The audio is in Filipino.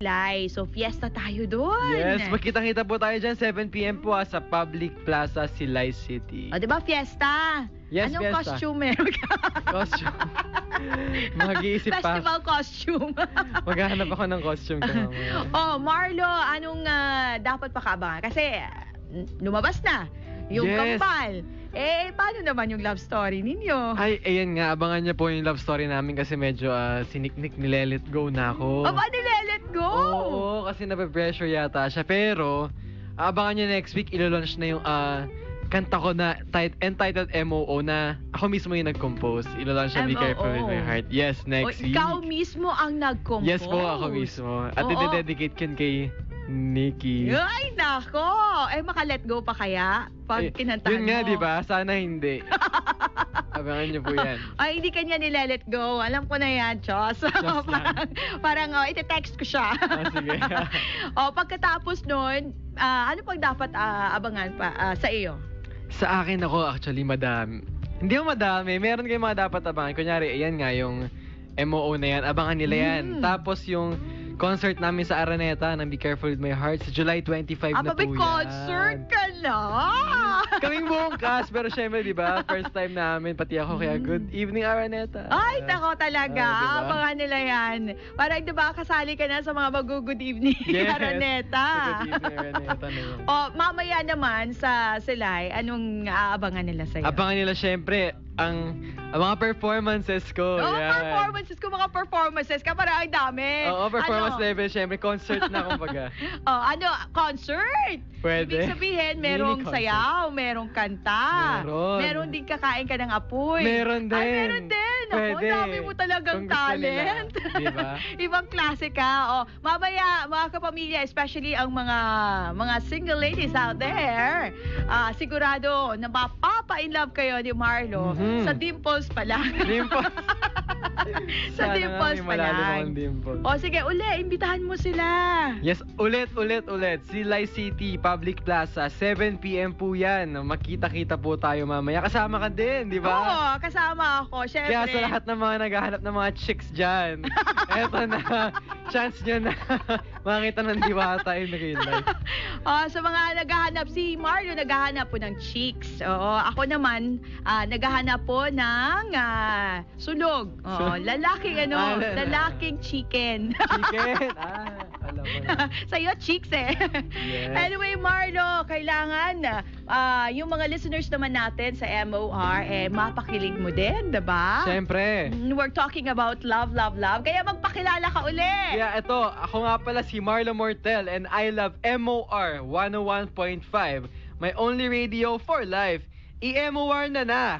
Sly. So, fiesta tayo doon. Yes, magkita-kita po tayo dyan, 7 p.m. po sa Public Plaza, Silay City. O, diba, fiesta? Yes, Anong fiesta. costume meron ka? Costume. Mag-iisip pa. Festival costume. Maghahanap ako ng costume ko mamaya. Oh, Marlo, anong dapat pakaabangan? Kasi lumabas na yung Yes. Kambal. Paano naman yung love story ninyo? Ay, ayan nga, abangan niyo po yung love story namin kasi medyo siniknik ni Let Go na ako. Aba, let go! Oo, kasi nape-pressure yata siya. Pero, abangan niyo next week, ilo-launch na yung kanta ko na entitled MOO na ako mismo yung nag-compose. Ilo-launch na Be Careful With My Heart. Yes, next week. Ikaw mismo ang nag-compose? Yes po, ako mismo. At Oo. ide-dedicate yun kay Nikki. Ay, nako! Maka-let go pa kaya? Pag kinantahan Yun nga, mo. di ba? Sana hindi. Abangan niyo po yan. Ay, hindi kanya nile-let go. Alam ko na yan, Chos. parang ite-text ko siya. Sige. Pagkatapos nun, ano pang dapat abangan pa sa iyo? Sa akin ako, actually, madami. Hindi mo madami. Meron kayong mga dapat abangan. Kunyari, ayan nga, yung MOO na yan. Abangan nila yan. Tapos yung concert namin sa Araneta ng Be Careful With My Heart sa July 25 na po may yan. concert ka na! Kaming buong cast, pero syempre, di ba, first time namin, pati ako, kaya good evening, Araneta. Ay, nako talaga. Diba? Abangan nila yan. Parang, di ba, kasali ka na sa mga mag-good evening, Yes. Araneta. Good evening, Araneta na yun. Mamaya naman sa Silay, anong aabangan nila sa'yo? Abangan nila, syempre, ang mga performances ko. Yan. Mga performances ka, parang ang dami. Oo, performance level, syempre, concert na, kumbaga. Concert? Pwede. Ibig sabihin, merong Mini concert. sayaw, merong kanta. Meron din kakain ka ng apoy. Meron din. Ay, meron din. Ako, Pwede. dami mo talagang Kung gusto nila. talent. Diba? Ibang klase ka. Mamaya, mga kapamilya, especially ang mga single ladies out there, sigurado na mapapa-in love kayo ni Marlo sa dimples pa lang. Dimples. Sa Sana dimples nga pa may malalim lang. akong dimples. Sige, imbitahan mo sila. Yes, ulit. Silay City, Public Plaza, 7 p.m. po yan. Makita-kita po tayo mamaya. Kasama ka din, di ba? Oo, kasama ako. Syempre. Kaya sa lahat ng mga naghahanap ng mga chicks dyan, eto na, chance nyo na makita ng diwata in real life. Sa mga naghahanap, si Mario naghahanap po ng chicks. Ako naman, naghahanap po ng sunog. Lalaking lalaking chicken. Chicken? Alam mo na. Sa'yo, chicks Yes. Anyway, Marlo, kailangan yung mga listeners naman natin sa MOR, mapakilig mo din, diba? Siyempre. We're talking about love. Kaya magpakilala ka uli. Kaya ito, ako nga pala si Marlo Mortel and I love MOR 101.5. My only radio for life. I-MOR na.